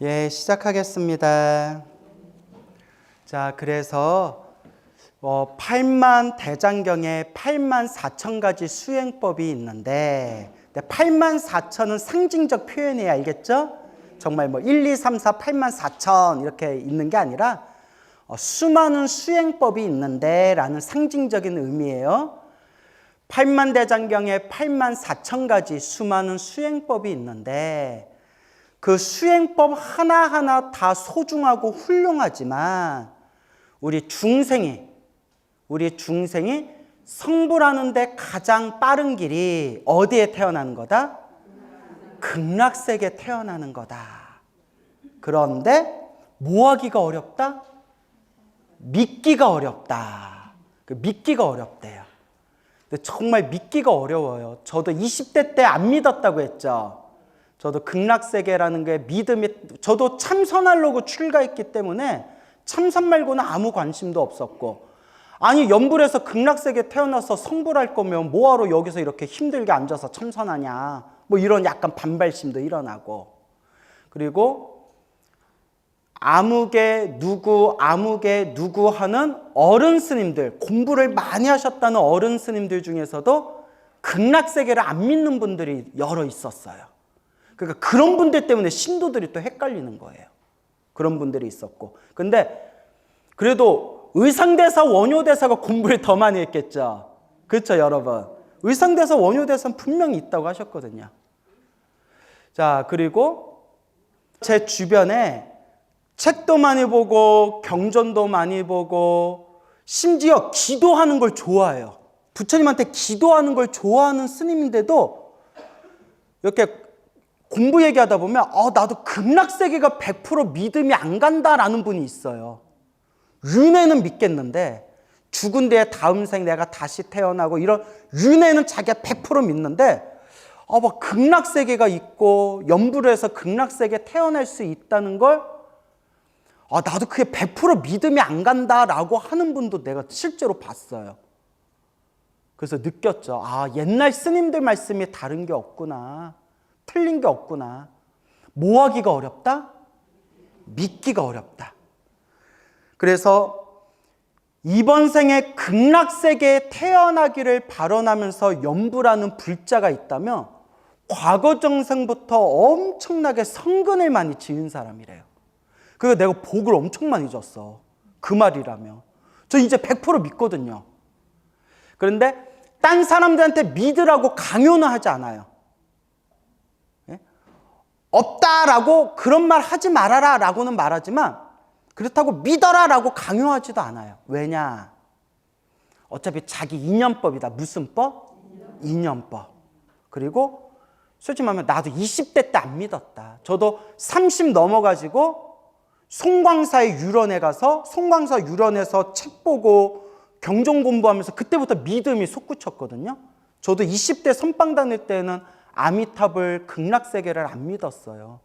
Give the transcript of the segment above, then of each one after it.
예, 시작하겠습니다. 자, 그래서 8만 대장경에 8만 4천 가지 수행법이 있는데 8만 4천은 상징적 표현이에요. 알겠죠? 정말 1, 2, 3, 4, 8만 4천 이렇게 있는 게 아니라 수많은 수행법이 있는데 라는 상징적인 의미예요. 8만 대장경에 8만 4천 가지 수많은 수행법이 있는데 그 수행법 하나하나 다 소중하고 훌륭하지만 우리 중생이 성불하는 데 가장 빠른 길이 어디에 태어나는 거다? 극락세계에 태어나는 거다. 그런데 뭐하기가 어렵다? 믿기가 어렵다. 믿기가 어렵대요. 근데 정말 믿기가 어려워요. 저도 20대 때 안 믿었다고 했죠. 저도 극락세계라는 게 믿음이, 저도 참선하려고 출가했기 때문에 참선 말고는 아무 관심도 없었고, 아니 연불에서 극락세계 태어나서 성불할 거면 뭐하러 여기서 이렇게 힘들게 앉아서 참선하냐, 뭐 이런 약간 반발심도 일어나고, 그리고 아무개 누구 하는 어른 스님들, 공부를 많이 하셨다는 어른 스님들 중에서도 극락세계를 안 믿는 분들이 여러 있었어요. 그러니까 그런 분들 때문에 신도들이 또 헷갈리는 거예요. 그런 분들이 있었고. 근데 그래도 의상대사, 원효대사가 공부를 더 많이 했겠죠. 그렇죠, 여러분? 의상대사, 원효대사는 분명히 있다고 하셨거든요. 자, 그리고 제 주변에 책도 많이 보고 경전도 많이 보고 심지어 기도하는 걸 좋아해요. 부처님한테 기도하는 걸 좋아하는 스님인데도 이렇게 공부 얘기하다 보면 나도 극락세계가 100% 믿음이 안 간다라는 분이 있어요. 윤회는 믿겠는데 죽은 뒤에 다음 생 내가 다시 태어나고 이런 윤회는 자기가 100% 믿는데 막 극락세계가 있고 연불에서 극락세계에 태어날 수 있다는 걸 나도 그게 100% 믿음이 안 간다라고 하는 분도 내가 실제로 봤어요. 그래서 느꼈죠. 옛날 스님들 말씀이 다른 게 없구나. 틀린 게 없구나. 뭐 하기가 어렵다? 믿기가 어렵다. 그래서 이번 생에 극락세계에 태어나기를 발언하면서 연불하는 불자가 있다면 과거 정생부터 엄청나게 성근을 많이 지은 사람이래요. 그래서 내가 복을 엄청 많이 줬어. 그 말이라면. 저 이제 100% 믿거든요. 그런데 딴 사람들한테 믿으라고 강요는 하지 않아요. 없다라고 그런 말 하지 말아라 라고는 말하지만 그렇다고 믿어라 라고 강요하지도 않아요. 왜냐? 어차피 자기 인연법이다. 무슨 법? 인연법. 그리고 솔직히 말하면 나도 20대 때 안 믿었다. 저도 30 넘어가지고 송광사의 유런에 가서 송광사 유런에서 책 보고 경전 공부하면서 그때부터 믿음이 솟구쳤거든요. 저도 20대 선방 다닐 때는 아미탑을 극락세계를 안 믿었어요.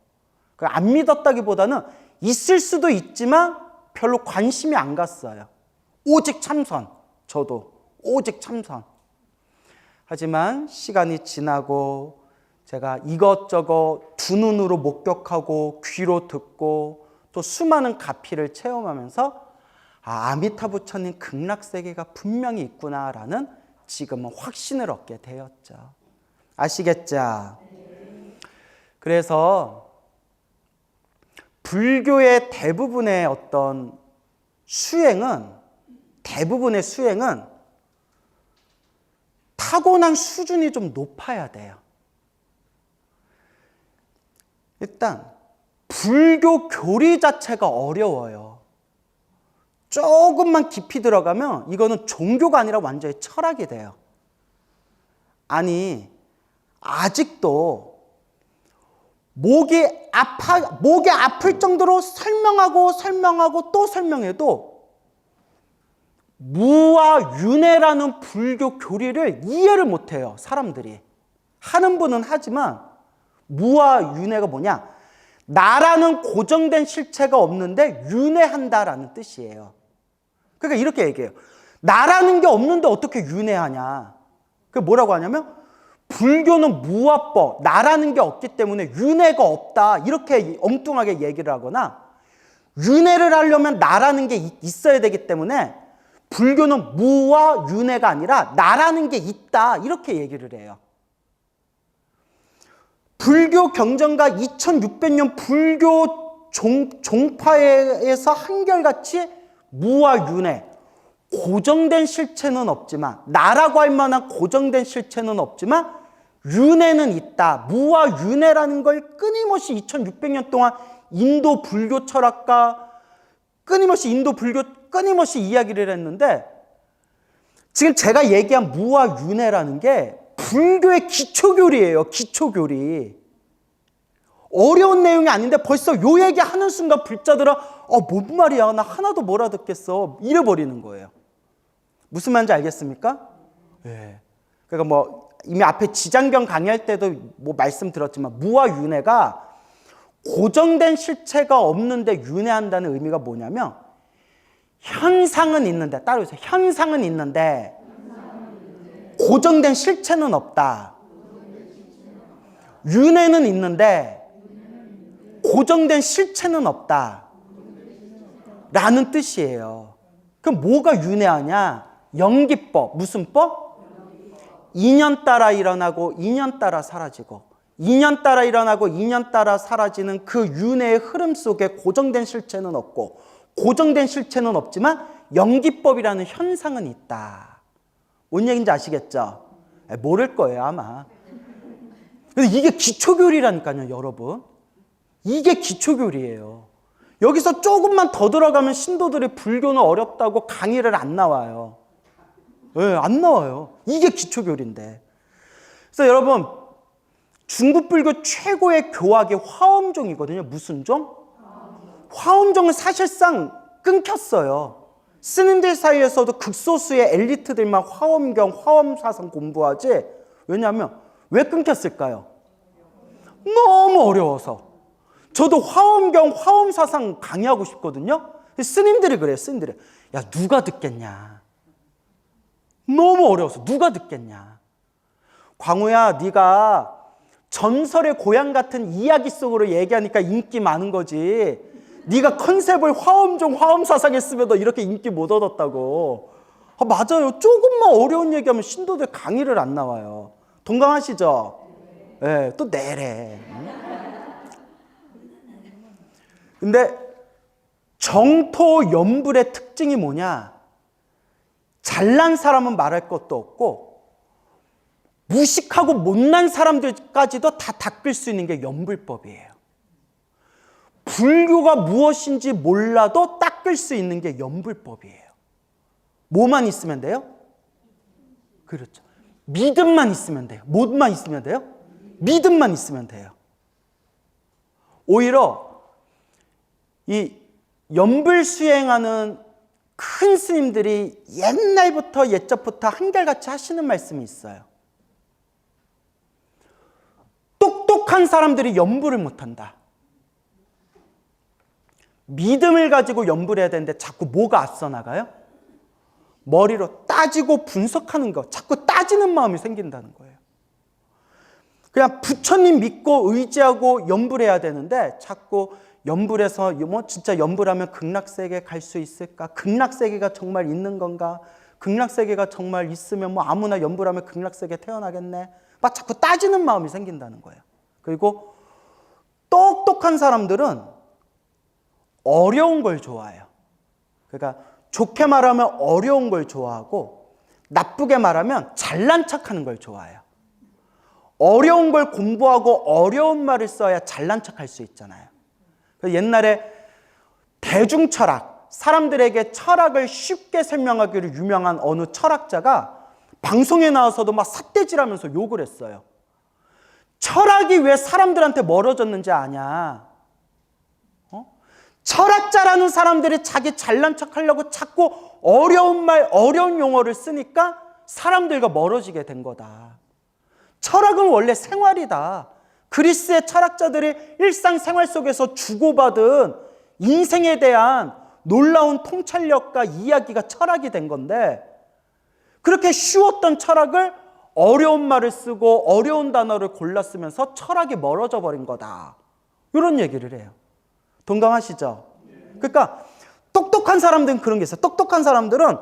안 믿었다기보다는 있을 수도 있지만 별로 관심이 안 갔어요. 오직 참선. 저도 오직 참선. 하지만 시간이 지나고 제가 이것저것 두 눈으로 목격하고 귀로 듣고 또 수많은 가피를 체험하면서 아미타 부처님 극락세계가 분명히 있구나라는 지금은 확신을 얻게 되었죠. 아시겠죠? 그래서 불교의 대부분의 수행은 타고난 수준이 좀 높아야 돼요. 일단 불교 교리 자체가 어려워요. 조금만 깊이 들어가면 이거는 종교가 아니라 완전히 철학이 돼요. 아니 아직도 목이 아플 정도로 설명하고 또 설명해도 무와 윤회라는 불교 교리를 이해를 못해요. 사람들이. 하는 분은 하지만 무와 윤회가 뭐냐? 나라는 고정된 실체가 없는데 윤회한다라는 뜻이에요. 그러니까 이렇게 얘기해요. 나라는 게 없는데 어떻게 윤회하냐? 그게 뭐라고 하냐면 불교는 무아법, 나라는 게 없기 때문에 윤회가 없다 이렇게 엉뚱하게 얘기를 하거나, 윤회를 하려면 나라는 게 있어야 되기 때문에 불교는 무와 윤회가 아니라 나라는 게 있다 이렇게 얘기를 해요. 불교 경전가 2600년 불교 종파에서 한결같이 무와 윤회, 고정된 실체는 없지만, 나라고 할 만한 고정된 실체는 없지만 윤회는 있다. 무와 윤회라는 걸 끊임없이 2600년 동안 인도 불교 철학가 끊임없이 이야기를 했는데, 지금 제가 얘기한 무와 윤회라는 게 불교의 기초교리예요. 기초교리. 어려운 내용이 아닌데 벌써 요 얘기 하는 순간 불자들은 뭔 말이야, 나 하나도 못 알아듣겠어 이래버리는 거예요. 무슨 말인지 알겠습니까? 네. 그러니까 뭐 이미 앞에 지장경 강의할 때도 뭐 말씀드렸지만, 무와 윤회가 고정된 실체가 없는데 윤회한다는 의미가 뭐냐면, 현상은 있는데, 따라오세요. 현상은 있는데 고정된 실체는 없다. 윤회는 있는데 고정된 실체는 없다 라는 뜻이에요. 그럼 뭐가 윤회하냐? 연기법. 무슨 법? 인연 따라 일어나고 인연 따라 사라지고, 인연 따라 일어나고 인연 따라 사라지는 그 윤회의 흐름 속에 고정된 실체는 없고, 고정된 실체는 없지만 연기법이라는 현상은 있다. 뭔 얘기인지 아시겠죠? 모를 거예요 아마. 근데 이게 기초교리라니까요 여러분. 이게 기초교리예요. 여기서 조금만 더 들어가면 신도들이 불교는 어렵다고 강의를 안 나와요. 네, 안 나와요. 이게 기초교리인데. 그래서 여러분, 중국 불교 최고의 교학이 화엄종이거든요. 무슨 종? 화엄종은 사실상 끊겼어요. 스님들 사이에서도 극소수의 엘리트들만 화엄경, 화엄사상 공부하지. 왜냐하면 왜 끊겼을까요? 너무 어려워서. 저도 화엄경, 화엄사상 강의하고 싶거든요. 스님들이 그래요. 스님들이. 야, 누가 듣겠냐. 너무 어려워서 누가 듣겠냐. 광우야, 네가 전설의 고향 같은 이야기 속으로 얘기하니까 인기 많은 거지. 네가 컨셉을 화엄종, 화엄사상 했으면 너 이렇게 인기 못 얻었다고. 맞아요. 조금만 어려운 얘기하면 신도들 강의를 안 나와요. 동감하시죠? 네, 또 내래. 근데 정토 연불의 특징이 뭐냐? 잘난 사람은 말할 것도 없고 무식하고 못난 사람들까지도 다 닦을 수 있는 게 연불법이에요. 불교가 무엇인지 몰라도 닦을 수 있는 게 연불법이에요. 뭐만 있으면 돼요? 그렇죠. 믿음만 있으면 돼요. 뭐만 있으면 돼요? 믿음만 있으면 돼요. 오히려 이 연불 수행하는 큰 스님들이 옛날부터 옛적부터 한결같이 하시는 말씀이 있어요. 똑똑한 사람들이 연불을 못한다. 믿음을 가지고 연불해야 되는데 자꾸 뭐가 앞서 나가요? 머리로 따지고 분석하는 거, 자꾸 따지는 마음이 생긴다는 거예요. 그냥 부처님 믿고 의지하고 연불해야 되는데 자꾸 연불해서 뭐 진짜 연불하면 극락세계 갈 수 있을까? 극락세계가 정말 있는 건가? 극락세계가 정말 있으면 뭐 아무나 연불하면 극락세계 태어나겠네? 막 자꾸 따지는 마음이 생긴다는 거예요. 그리고 똑똑한 사람들은 어려운 걸 좋아해요. 그러니까 좋게 말하면 어려운 걸 좋아하고 나쁘게 말하면 잘난 척하는 걸 좋아해요. 어려운 걸 공부하고 어려운 말을 써야 잘난 척할 수 있잖아요. 옛날에 대중철학, 사람들에게 철학을 쉽게 설명하기로 유명한 어느 철학자가 방송에 나와서도 막 삿대질하면서 욕을 했어요. 철학이 왜 사람들한테 멀어졌는지 아냐? 철학자라는 사람들이 자기 잘난 척하려고 자꾸 어려운 말, 어려운 용어를 쓰니까 사람들과 멀어지게 된 거다. 철학은 원래 생활이다. 그리스의 철학자들이 일상생활 속에서 주고받은 인생에 대한 놀라운 통찰력과 이야기가 철학이 된 건데, 그렇게 쉬웠던 철학을 어려운 말을 쓰고 어려운 단어를 골라 쓰면서 철학이 멀어져 버린 거다. 이런 얘기를 해요. 동감하시죠? 그러니까 똑똑한 사람들은 그런 게 있어요. 똑똑한 사람들은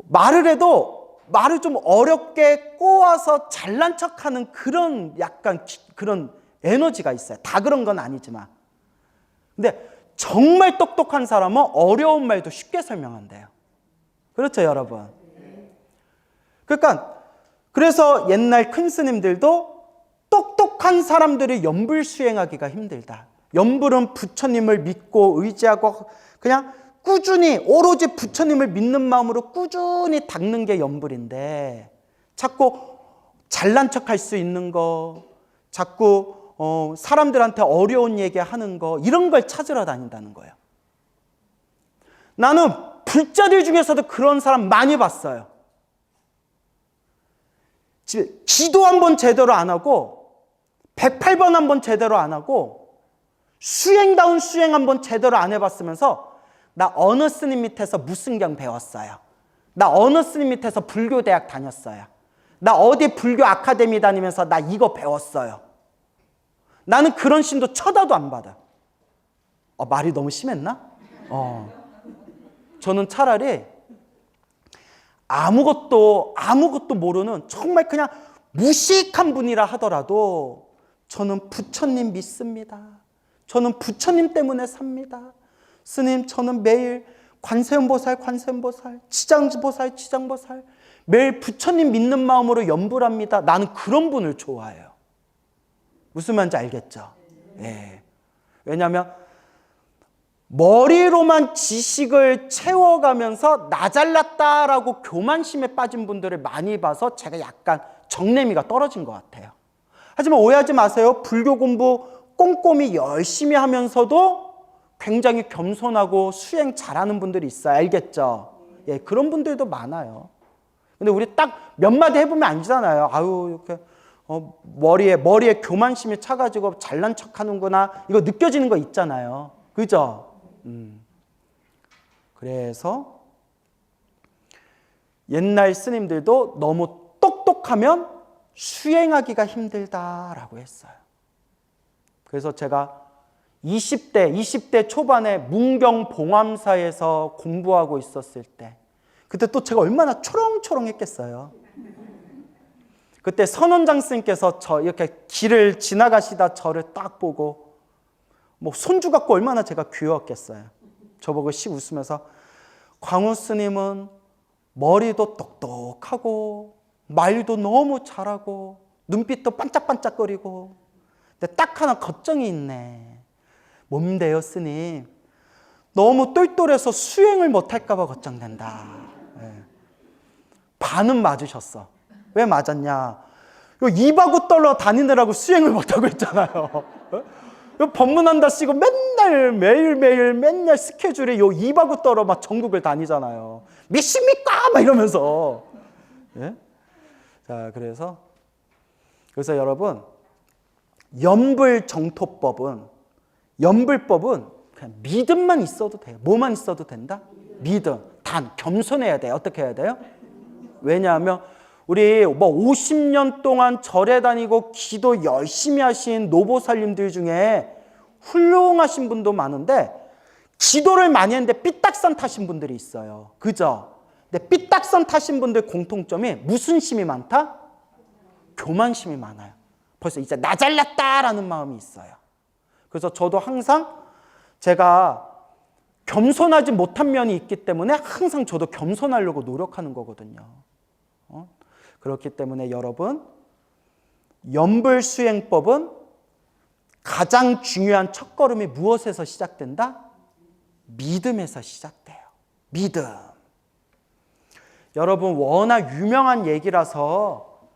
말을 해도 말을 좀 어렵게 꼬아서 잘난 척하는 그런 약간 그런 에너지가 있어요. 다 그런 건 아니지만. 근데 정말 똑똑한 사람은 어려운 말도 쉽게 설명한대요. 그렇죠, 여러분? 그러니까 그래서 옛날 큰 스님들도 똑똑한 사람들이 연불 수행하기가 힘들다. 연불은 부처님을 믿고 의지하고 그냥 꾸준히 오로지 부처님을 믿는 마음으로 꾸준히 닦는 게 연불인데 자꾸 잘난 척할 수 있는 거, 자꾸 사람들한테 어려운 얘기하는 거 이런 걸 찾으러 다닌다는 거예요. 나는 불자들 중에서도 그런 사람 많이 봤어요. 기도 한번 제대로 안 하고 108번 한번 제대로 안 하고 수행다운 수행 한번 제대로 안 해봤으면서 나 어느 스님 밑에서 무슨경 배웠어요. 나 어느 스님 밑에서 불교대학 다녔어요. 나 어디 불교 아카데미 다니면서 나 이거 배웠어요. 나는 그런 신도 쳐다도 안 받아. 말이 너무 심했나? 저는 차라리 아무것도 모르는 정말 그냥 무식한 분이라 하더라도 저는 부처님 믿습니다. 저는 부처님 때문에 삽니다. 스님, 저는 매일 관세음보살, 지장보살 매일 부처님 믿는 마음으로 연불합니다. 나는 그런 분을 좋아해요. 무슨 말인지 알겠죠? 예. 왜냐하면 머리로만 지식을 채워가면서 나 잘났다라고 교만심에 빠진 분들을 많이 봐서 제가 약간 정내미가 떨어진 것 같아요. 하지만 오해하지 마세요. 불교 공부 꼼꼼히 열심히 하면서도 굉장히 겸손하고 수행 잘하는 분들이 있어요. 알겠죠? 예, 그런 분들도 많아요. 근데 우리 딱 몇 마디 해보면 아니잖아요. 아유, 이렇게 머리에 교만심이 차가지고 잘난 척하는구나. 이거 느껴지는 거 있잖아요. 그죠? 그래서 옛날 스님들도 너무 똑똑하면 수행하기가 힘들다라고 했어요. 그래서 제가 20대 초반에 문경봉암사에서 공부하고 있었을 때 그때 또 제가 얼마나 초롱초롱했겠어요. 그때 선원장 스님께서 저 이렇게 길을 지나가시다 저를 딱 보고 뭐 손주 갖고 얼마나 제가 귀여웠겠어요. 저보고 씩 웃으면서 광우 스님은 머리도 똑똑하고 말도 너무 잘하고 눈빛도 반짝반짝거리고 근데 딱 하나 걱정이 있네. 뭔데요, 스님? 너무 똘똘해서 수행을 못할까 봐 걱정된다. 네. 반은 맞으셨어. 왜 맞았냐? 이바구 떨러 다니느라고 수행을 못하고 있잖아요. 법문한다 쓰고 매일매일 맨날 스케줄에 이바구 떨어 막 전국을 다니잖아요. 믿습니까? 막 이러면서. 예? 자, 그래서 여러분, 연불법은 그냥 믿음만 있어도 돼요. 뭐만 있어도 된다? 믿음. 단, 겸손해야 돼요. 어떻게 해야 돼요? 왜냐하면 우리 50년 동안 절에 다니고 기도 열심히 하신 노보살님들 중에 훌륭하신 분도 많은데 기도를 많이 했는데 삐딱선 타신 분들이 있어요. 그죠? 근데 삐딱선 타신 분들 공통점이 무슨 심이 많다? 교만심이 많아요. 벌써 이제 나 잘났다라는 마음이 있어요. 그래서 저도 항상 제가 겸손하지 못한 면이 있기 때문에 항상 저도 겸손하려고 노력하는 거거든요. 그렇기 때문에 여러분, 연불수행법은 가장 중요한 첫걸음이 무엇에서 시작된다? 믿음에서 시작돼요. 믿음. 여러분, 워낙 유명한 얘기라서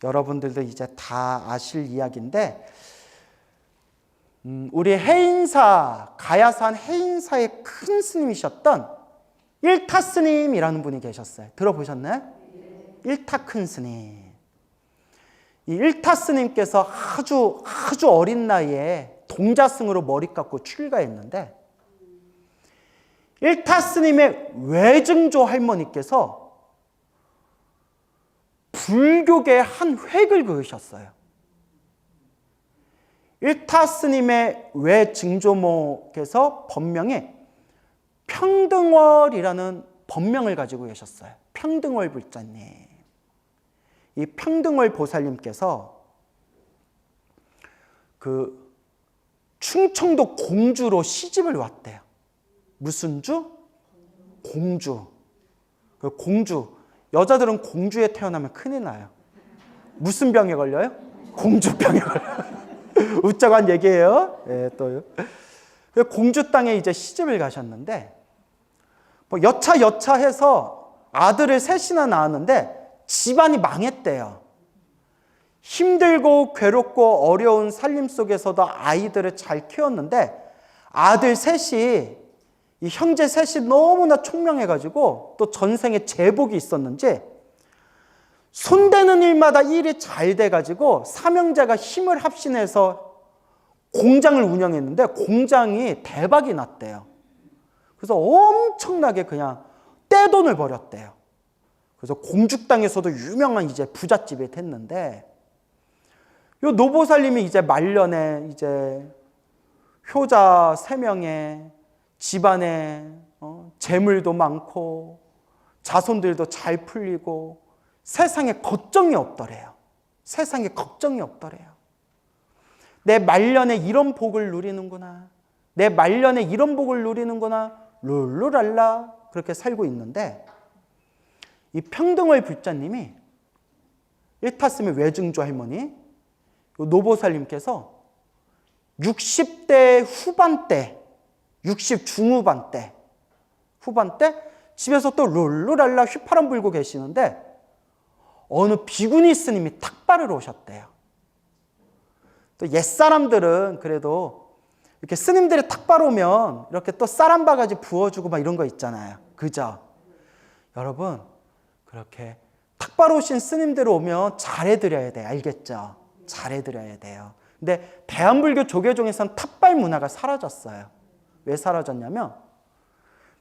여러분들도 이제 다 아실 이야기인데 우리 해인사, 가야산 해인사의 큰 스님이셨던 일타 스님이라는 분이 계셨어요. 들어보셨나요? 일타 큰 스님. 이 일타 스님께서 아주 어린 나이에 동자승으로 머리 깎고 출가했는데 일타 스님의 외증조 할머니께서 불교계의 한 획을 그으셨어요. 일타 스님의 외증조목에서 법명에 평등월이라는 법명을 가지고 계셨어요. 평등월 불자님. 이 평등월 보살님께서 그 충청도 공주로 시집을 왔대요. 무슨 주? 공주. 그 공주. 여자들은 공주에 태어나면 큰일 나요. 무슨 병에 걸려요? 공주병에 걸려요. 웃자고 한 얘기예요. 예, 또요. 공주 땅에 이제 시집을 가셨는데, 뭐 여차여차해서 아들을 셋이나 낳았는데 집안이 망했대요. 힘들고 괴롭고 어려운 살림 속에서도 아이들을 잘 키웠는데 아들 셋이, 이 형제 셋이 너무나 총명해가지고 또 전생에 제복이 있었는지 손대는 일마다 일이 잘 돼가지고 삼형제가 힘을 합심해서 공장을 운영했는데 공장이 대박이 났대요. 그래서 엄청나게 그냥 떼돈을 벌였대요. 그래서 공주 땅에서도 유명한 이제 부잣집이 됐는데, 요 노보살님이 이제 말년에 이제 효자 3명에 집안에 재물도 많고 자손들도 잘 풀리고 세상에 걱정이 없더래요. 세상에 걱정이 없더래요. 내 말년에 이런 복을 누리는구나. 내 말년에 이런 복을 누리는구나. 룰루랄라 그렇게 살고 있는데, 이 평등월 불자님이 일타스미 외증조 할머니 노보살님께서 60대 후반때, 60 중후반 때, 후반때 집에서 또 룰루랄라 휘파람 불고 계시는데 어느 비구니 스님이 탁발을 오셨대요. 또 옛사람들은 그래도 이렇게 스님들이 탁발 오면 이렇게 또 쌀 한 바가지 부어주고 막 이런 거 있잖아요. 그죠? 여러분, 그렇게 탁발 오신 스님들 오면 잘해드려야 돼요. 알겠죠? 잘해드려야 돼요. 근데 대한불교 조계종에서는 탁발 문화가 사라졌어요. 왜 사라졌냐면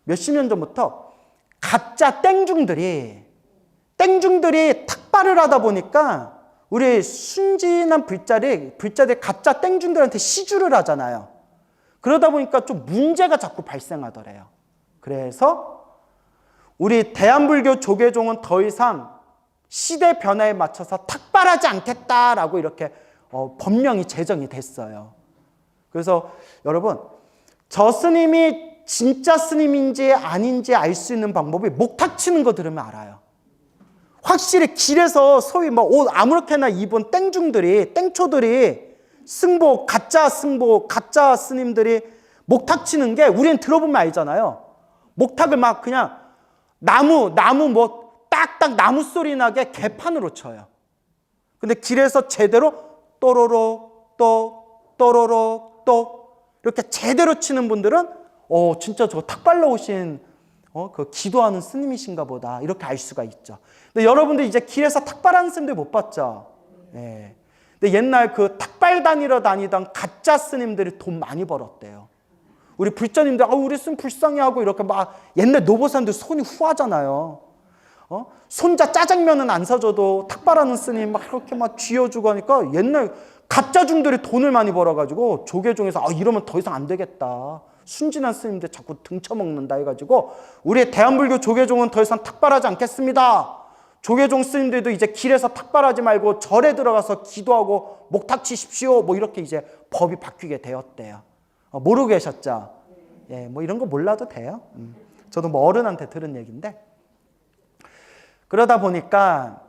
몇십 년 전부터 가짜 땡중들이 탁발을 하다 보니까 우리 순진한 불자들이 가짜 땡중들한테 시주를 하잖아요. 그러다 보니까 좀 문제가 자꾸 발생하더래요. 그래서 우리 대한불교 조계종은 더 이상 시대 변화에 맞춰서 탁발하지 않겠다라고 이렇게 법령이 제정이 됐어요. 그래서 여러분, 저 스님이 진짜 스님인지 아닌지 알 수 있는 방법이 목탁 치는 거 들으면 알아요. 확실히 길에서 소위 뭐 옷 아무렇게나 입은 땡초들이 가짜 스님들이 목탁 치는 게 우리는 들어보면 알잖아요. 목탁을 막 그냥 나무 뭐 딱딱 나무 소리 나게 개판으로 쳐요. 근데 길에서 제대로 또로록 또 이렇게 제대로 치는 분들은 진짜 저 탁발로 오신 그 기도하는 스님이신가 보다 이렇게 알 수가 있죠. 근데 여러분들 이제 길에서 탁발하는 스님들 못 봤죠? 네. 근데 옛날 그 탁발 다니러 다니던 가짜 스님들이 돈 많이 벌었대요. 우리 불자님들 우리 스님 불쌍해하고 이렇게 막 옛날 노보사님들 손이 후하잖아요. 손자 짜장면은 안 사줘도 탁발하는 스님 막 이렇게 막 쥐어주고 하니까 옛날 가짜 중들이 돈을 많이 벌어가지고 조계종에서 이러면 더 이상 안 되겠다. 순진한 스님들 자꾸 등쳐먹는다 해가지고 우리 대한불교 조계종은 더 이상 탁발하지 않겠습니다. 조계종 스님들도 이제 길에서 탁발하지 말고 절에 들어가서 기도하고 목탁 치십시오. 뭐 이렇게 이제 법이 바뀌게 되었대요. 모르고 계셨죠? 예, 뭐 이런 거 몰라도 돼요. 저도 뭐 어른한테 들은 얘기인데. 그러다 보니까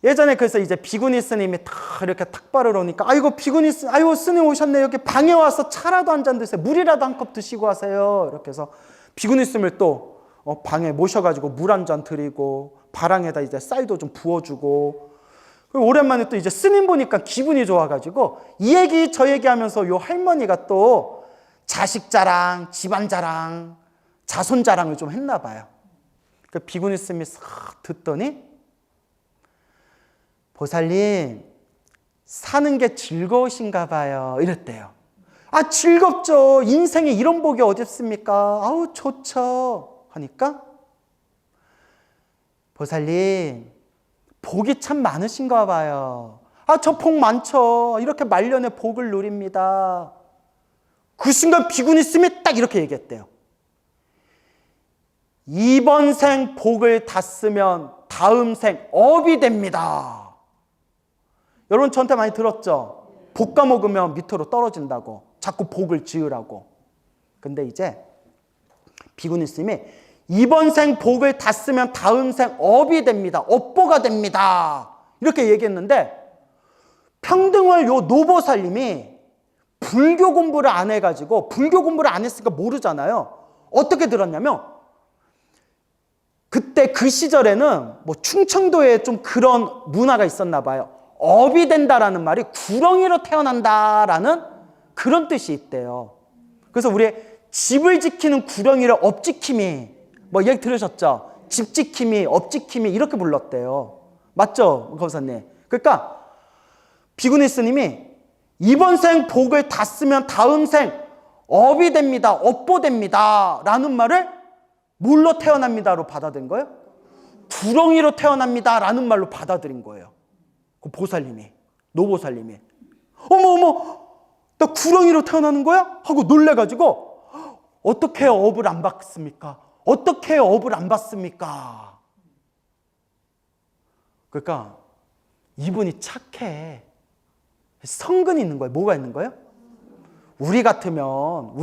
예전에 그래서 이제 비구니 스님이 다 이렇게 탁발을 오니까 비구니 스님, 스님 오셨네. 여기 방에 와서 차라도 한 잔 드세요. 물이라도 한 컵 드시고 하세요. 이렇게 해서 비구니 스님을 또 방에 모셔가지고 물 한 잔 드리고 바랑에다 이제 쌀도 좀 부어주고, 그리고 오랜만에 또 이제 스님 보니까 기분이 좋아가지고 이 얘기 저 얘기 하면서 요 할머니가 또 자식 자랑, 집안 자랑, 자손 자랑을 좀 했나 봐요. 그 비구니 스님이 싹 듣더니 보살님, 사는 게 즐거우신가 봐요. 이랬대요. 즐겁죠. 인생에 이런 복이 어디 있습니까? 좋죠. 하니까 보살님, 복이 참 많으신가 봐요. 저 복 많죠. 이렇게 말년에 복을 누립니다. 그 순간 비구니 스님이 딱 이렇게 얘기했대요. 이번 생 복을 다 쓰면 다음 생 업이 됩니다. 여러분 저한테 많이 들었죠? 복 까먹으면 밑으로 떨어진다고. 자꾸 복을 지으라고. 근데 이제 비구니 스님이 이번 생 복을 다 쓰면 다음 생 업이 됩니다. 업보가 됩니다. 이렇게 얘기했는데 평등월 요 노보살님이 불교 공부를 안 해가지고 불교 공부를 안 했으니까 모르잖아요. 어떻게 들었냐면 그때 그 시절에는 뭐 충청도에 좀 그런 문화가 있었나 봐요. 업이 된다라는 말이 구렁이로 태어난다라는 그런 뜻이 있대요. 그래서 우리 집을 지키는 구렁이를 업지킴이 뭐 얘기 들으셨죠? 집 지킴이, 업지킴이 이렇게 불렀대요. 맞죠, 검사님? 그러니까 비구니 스님이 이번 생 복을 다 쓰면 다음 생 업이 됩니다. 업보됩니다. 라는 말을 뭘로 태어납니다로 받아들인 거예요? 구렁이로 태어납니다. 라는 말로 받아들인 거예요. 그 보살님이, 노보살님이. 어머, 나 구렁이로 태어나는 거야? 하고 놀래가지고 어떻게 업을 안 받습니까? 어떻게 업을 안 받습니까? 그러니까 이분이 착해. 성근이 있는 거예요. 뭐가 있는 거예요? 우리 같으면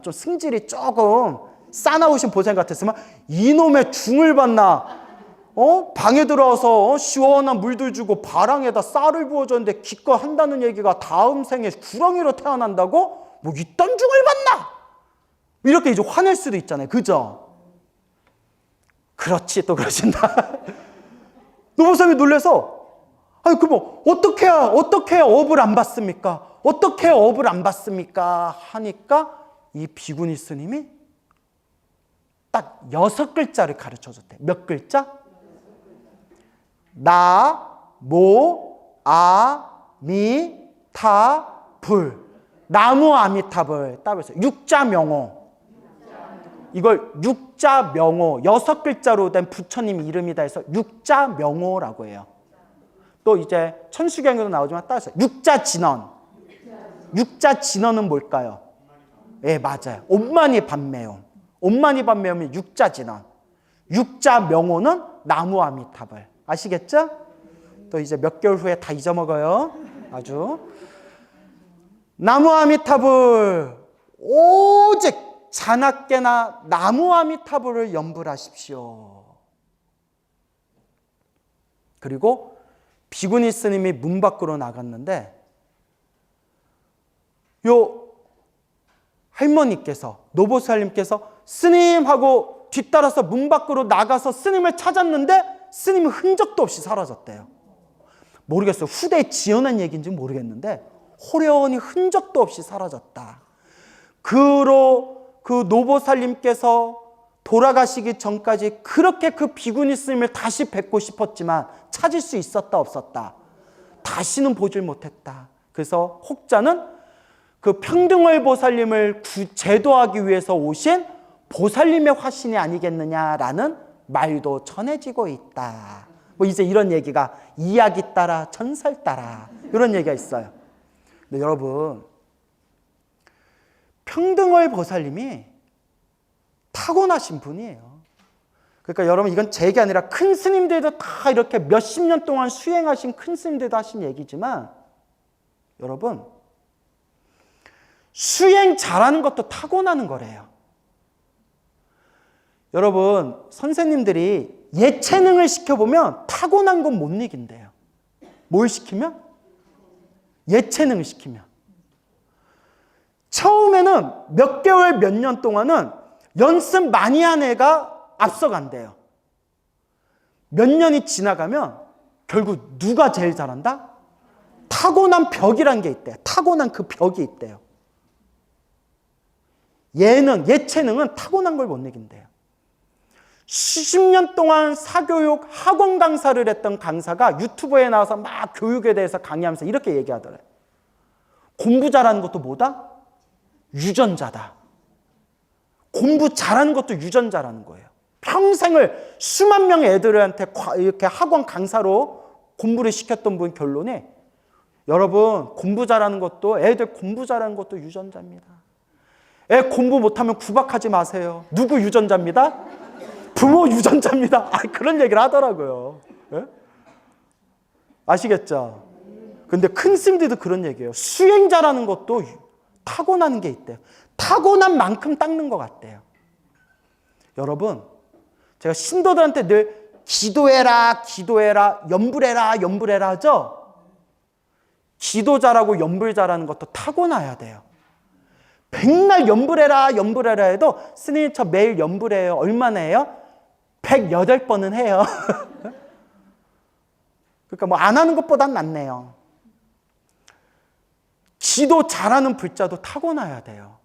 좀 승질이 조금 싸나우신 보살 같았으면 이놈의 중을 받나 방에 들어와서 시원한 물들 주고 바랑에다 쌀을 부어줬는데 기껏 한다는 얘기가 다음 생에 구렁이로 태어난다고? 뭐 이딴 중을 받나? 이렇게 이제 화낼 수도 있잖아요. 그죠? 그렇지 또 그러신다. 노보살이 놀래서 아니 그럼 어떻게 해야 업을 안 받습니까? 어떻게 해야 업을 안 받습니까? 하니까 이 비구니 스님이 딱 6글자를 가르쳐줬대. 몇 글자? 나, 모, 아, 미, 타, 불. 나무 아미타불 따로 있어요. 육자명호. 이걸 육자명호 6글자로 된 부처님 이름이다 해서 육자명호라고 해요. 또 이제 천수경에도 나오지만 따로 있어요. 육자진언. 육자진언은 뭘까요? 예, 맞아요. 옴마니 반매옴. 옴마니 반매옴이 육자진언. 육자명호는 나무 아미타불. 아시겠죠? 또 이제 몇 개월 후에 다 잊어먹어요. 아주. 나무 아미타불. 오직 자나깨나 나무 아미타불을 염불하십시오. 그리고 비구니 스님이 문 밖으로 나갔는데 요 할머니께서 노보살님께서 스님하고 뒤따라서 문 밖으로 나가서 스님을 찾았는데 스님은 흔적도 없이 사라졌대요. 모르겠어요. 후대에 지어낸 얘기인지 모르겠는데 호련히 흔적도 없이 사라졌다. 그 노보살님께서 돌아가시기 전까지 그렇게 그 비구니 스님을 다시 뵙고 싶었지만 찾을 수 있었다 없었다. 다시는 보질 못했다. 그래서 혹자는 그 평등월 보살님을 제도하기 위해서 오신 보살님의 화신이 아니겠느냐라는 말도 전해지고 있다. 뭐 이제 이런 얘기가 이야기 따라 전설 따라 이런 얘기가 있어요. 근데 여러분 평등월 보살님이 타고나신 분이에요. 그러니까 여러분 이건 제 얘기 아니라 큰 스님들도 다 이렇게 몇십 년 동안 수행하신 큰 스님들도 하신 얘기지만 여러분 수행 잘하는 것도 타고나는 거래요. 여러분 선생님들이 예체능을 시켜보면 타고난 건 못 이긴대요. 뭘 시키면? 예체능을 시키면. 처음에는 몇 개월 몇 년 동안은 연습 많이 한 애가 앞서간대요. 몇 년이 지나가면 결국 누가 제일 잘한다? 타고난 벽이란 게 있대요. 타고난 그 벽이 있대요. 예체능은 타고난 걸 못 이긴대요. 수십 년 동안 사교육 학원 강사를 했던 강사가 유튜브에 나와서 막 교육에 대해서 강의하면서 이렇게 얘기하더래요. 공부 잘하는 것도 뭐다? 유전자다. 공부 잘하는 것도 유전자라는 거예요. 평생을 수만 명의 애들한테 이렇게 학원 강사로 공부를 시켰던 분 결론이 여러분 공부 잘하는 것도 애들 공부 잘하는 것도 유전자입니다. 애 공부 못하면 구박하지 마세요. 누구 유전자입니다? 부모 유전자입니다. 그런 얘기를 하더라고요. 예? 아시겠죠? 근데 큰 스님들도 그런 얘기예요. 수행 잘하는 것도 타고나는 게 있대요. 타고난 만큼 닦는 것 같대요. 여러분, 제가 신도들한테 늘 기도해라, 기도해라, 염불해라, 염불해라 하죠? 기도 잘하고 염불 잘하는 것도 타고나야 돼요. 백날 염불해라, 염불해라 해도 스님 저 매일 염불해요. 얼마나 해요? 108번은 해요. 그러니까 뭐 안 하는 것보단 낫네요. 기도 잘하는 불자도 타고나야 돼요.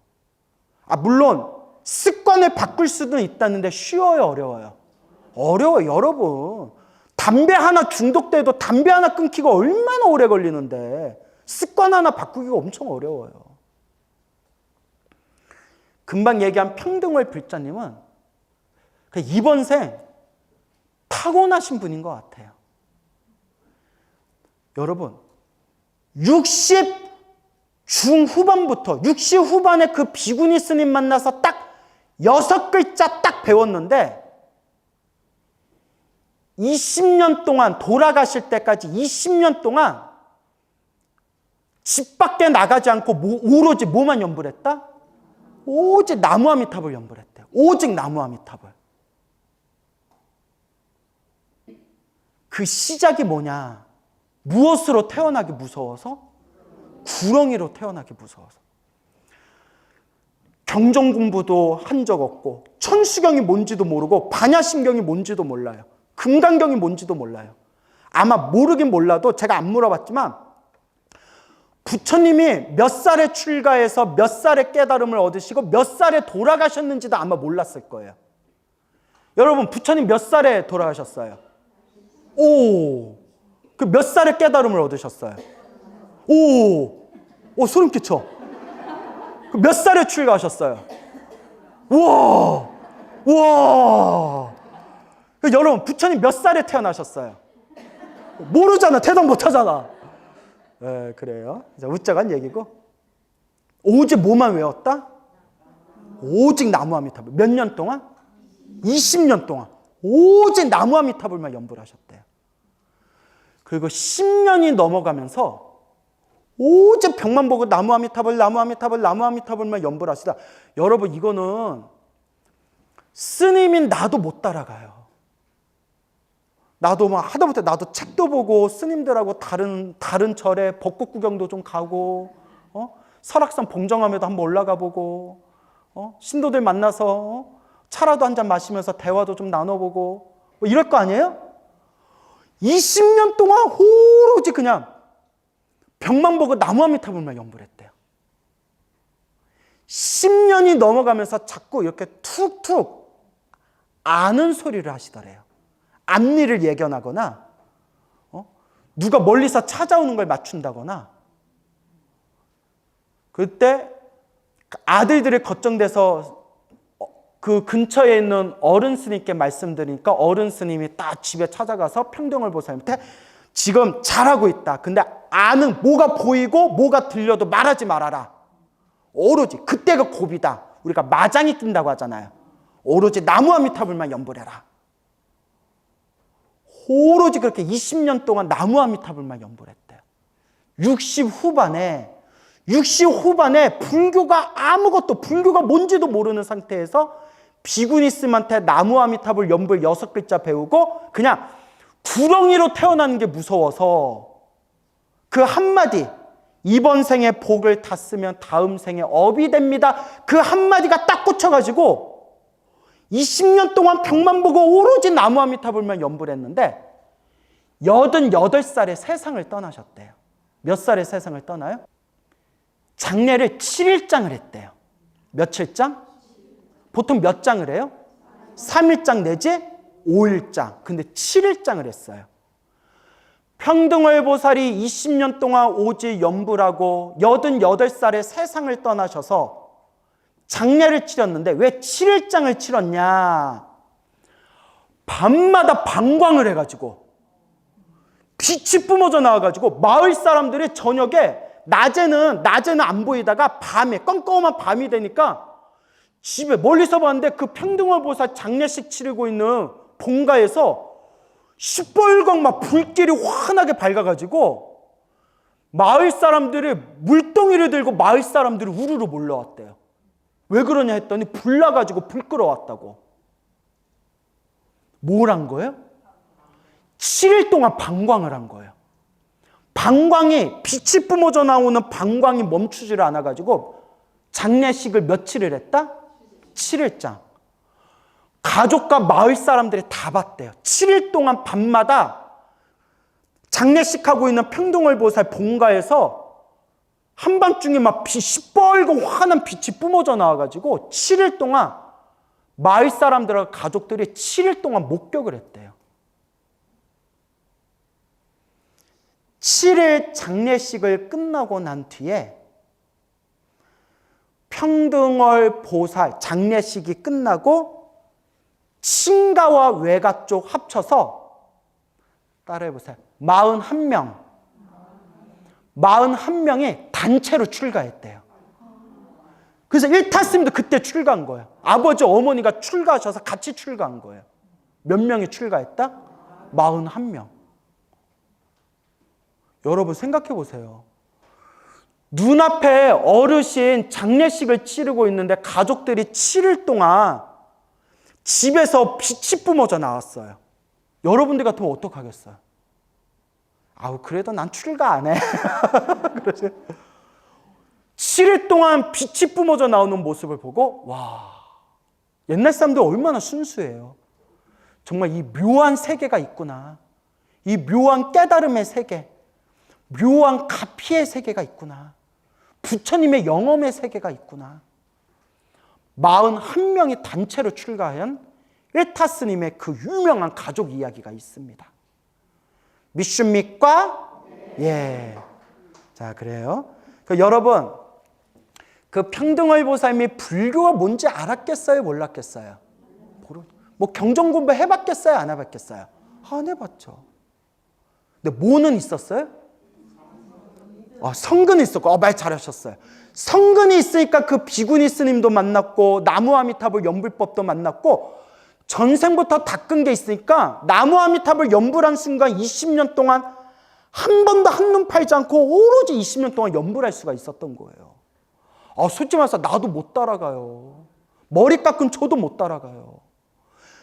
물론 습관을 바꿀 수도 있다는데 쉬워요, 어려워요? 어려워요, 여러분. 담배 하나 중독돼도 담배 하나 끊기가 얼마나 오래 걸리는데 습관 하나 바꾸기가 엄청 어려워요. 금방 얘기한 평등월 불자님은 이번 생 타고나신 분인 것 같아요. 여러분, 60 중후반부터 60 후반에 그 비구니 스님 만나서 딱 6글자 딱 배웠는데 20년 동안 돌아가실 때까지 20년 동안 집 밖에 나가지 않고 오로지 뭐만 염불했다? 오직 나무아미타불 염불했대요. 오직 나무아미타불. 그 시작이 뭐냐? 무엇으로 태어나기 무서워서? 구렁이로 태어나기 무서워서. 경전 공부도 한 적 없고 천수경이 뭔지도 모르고 반야심경이 뭔지도 몰라요. 금강경이 뭔지도 몰라요. 아마 모르긴 몰라도 제가 안 물어봤지만 부처님이 몇 살에 출가해서 몇 살에 깨달음을 얻으시고 몇 살에 돌아가셨는지도 아마 몰랐을 거예요. 여러분, 부처님 몇 살에 돌아가셨어요? 그 몇 살에 깨달음을 얻으셨어요? 소름 끼쳐. 그 몇 살에 출가하셨어요? 우와. 여러분, 부처님 몇 살에 태어나셨어요? 모르잖아. 대답 못 하잖아. 네, 그래요. 웃자간 얘기고. 오직 뭐만 외웠다? 오직 나무아미타불. 몇 년 동안? 20년 동안. 오직 나무아미타불만 연불 하셨대요. 그리고 10년이 넘어가면서 오직 벽만 보고 나무아미타불, 나무아미타불, 나무아미타불만 연불 하시다. 여러분, 이거는 스님인 나도 못 따라가요. 나도 막 하다못해 나도 책도 보고 스님들하고 다른 절에 벚꽃 구경도 좀 가고, 설악산 봉정암에도 한번 올라가 보고, 신도들 만나서 차라도 한잔 마시면서 대화도 좀 나눠보고, 뭐 이럴 거 아니에요? 20년 동안 오로지 그냥 벽만 보고 나무아미타불만 연불했대요. 10년이 넘어가면서 자꾸 이렇게 툭툭 아는 소리를 하시더래요. 앞일을 예견하거나 누가 멀리서 찾아오는 걸 맞춘다거나. 그때 아들들이 걱정돼서 그 근처에 있는 어른 스님께 말씀드리니까 어른 스님이 딱 집에 찾아가서 평등월 보살님한테 지금 잘하고 있다. 근데 아는 뭐가 보이고 뭐가 들려도 말하지 말아라. 오로지 그때가 고비다. 우리가 마장이 낀다고 하잖아요. 오로지 나무아미타불만 연불해라. 오로지 그렇게 20년 동안 나무아미타불만 연불했대요. 60 후반에 불교가 불교가 뭔지도 모르는 상태에서 비구니스님한테 나무아미타불 연불 6글자 배우고 그냥 구렁이로 태어나는 게 무서워서 그 한마디, 이번 생에 복을 탔으면 다음 생에 업이 됩니다. 그 한마디가 딱 꽂혀가지고 20년 동안 벽만 보고 오로지 나무아미타불만 연불했는데 88살에 세상을 떠나셨대요. 몇 살에 세상을 떠나요? 장례를 7일장을 했대요. 며칠장? 보통 몇 장을 해요? 3일장 내지 5일장. 근데 7일장을 했어요. 평등월 보살이 20년 동안 오지 연불하고 88살에 세상을 떠나셔서 장례를 치렀는데 왜 7일장을 치렀냐? 밤마다 방광을 해가지고 빛이 뿜어져 나와가지고 마을 사람들이 저녁에 낮에는 안 보이다가 밤에 껌껌한 밤이 되니까 집에 멀리서 봤는데 그 평등월 보살 장례식 치르고 있는 본가에서 시뻘건 막 불길이 환하게 밝아가지고 마을 사람들이 물동이를 들고 마을 사람들이 우르르 몰려왔대요. 왜 그러냐 했더니 불 나가지고 불 끌어왔다고. 뭘 한 거예요? 7일 동안 방광을 한 거예요. 방광이 빛이 뿜어져 나오는 방광이 멈추지를 않아가지고 장례식을 며칠을 했다? 7일장. 가족과 마을 사람들이 다 봤대요. 7일 동안 밤마다 장례식하고 있는 평등월 보살 본가에서 한밤중에 막 시뻘건 환한 빛이 뿜어져 나와가지고 7일 동안 마을 사람들과 가족들이 7일 동안 목격을 했대요. 7일 장례식을 끝나고 난 뒤에 평등월 보살 장례식이 끝나고 친가와 외가 쪽 합쳐서 따라해보세요. 41명이 단체로 출가했대요. 그래서 일타스님도 그때 출가한 거예요. 아버지 어머니가 출가하셔서 같이 출가한 거예요. 몇 명이 출가했다? 41명. 여러분 생각해 보세요. 눈앞에 어르신 장례식을 치르고 있는데 가족들이 7일 동안 집에서 빛이 뿜어져 나왔어요. 여러분들 같으면 어떡하겠어요? 아우 그래도 난 출가 안 해. 그러지? 7일 동안 빛이 뿜어져 나오는 모습을 보고 와, 옛날 사람들 얼마나 순수해요. 정말 이 묘한 세계가 있구나. 이 묘한 깨달음의 세계, 묘한 가피의 세계가 있구나. 부처님의 영험의 세계가 있구나. 41명이 단체로 출가한 일타스님의 그 유명한 가족 이야기가 있습니다. 믿습니까? 예. 자, 그래요. 여러분, 그 평등월 보살님이 불교가 뭔지 알았겠어요? 몰랐겠어요? 뭐 경전 공부 해봤겠어요? 안 해봤겠어요? 안 해봤죠. 근데 뭐는 있었어요? 성근이 있었고, 말 잘하셨어요. 성근이 있으니까 그 비구니 스님도 만났고, 나무아미타불 연불법도 만났고, 전생부터 닦은 게 있으니까, 나무아미타불 연불한 순간 20년 동안 한 번도 한눈 팔지 않고 오로지 20년 동안 연불할 수가 있었던 거예요. 솔직히 말해서 나도 못 따라가요. 머리 깎은 저도 못 따라가요.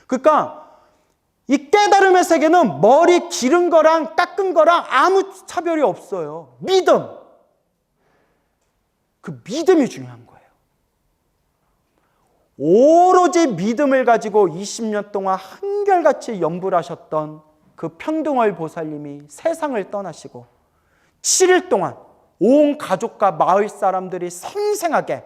그러니까 이 깨달음의 세계는 머리 기른 거랑 깎은 거랑 아무 차별이 없어요. 믿음. 그 믿음이 중요한 거예요. 오로지 믿음을 가지고 20년 동안 한결같이 연불하셨던 그 평등월 보살님이 세상을 떠나시고 7일 동안 온 가족과 마을 사람들이 생생하게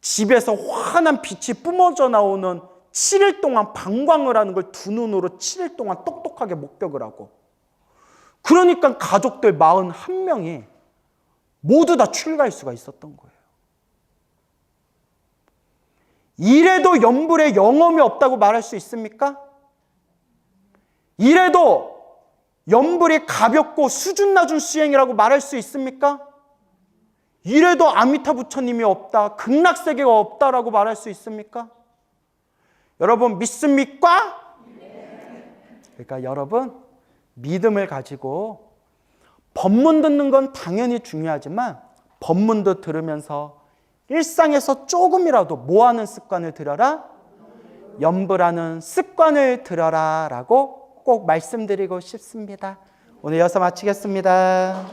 집에서 환한 빛이 뿜어져 나오는 7일 동안 방광을 하는 걸 두 눈으로 7일 동안 똑똑하게 목격을 하고, 그러니까 가족들 41명이 모두 다 출가할 수가 있었던 거예요. 이래도 연불에 영험이 없다고 말할 수 있습니까? 이래도 연불이 가볍고 수준 낮은 수행이라고 말할 수 있습니까? 이래도 아미타 부처님이 없다, 극락세계가 없다라고 말할 수 있습니까? 여러분 믿습니까? 그러니까 여러분 믿음을 가지고 법문 듣는 건 당연히 중요하지만 법문도 들으면서 일상에서 조금이라도 뭐 하는 습관을 들여라? 연불하는 습관을 들여라 라고 꼭 말씀드리고 싶습니다. 오늘 여기서 마치겠습니다.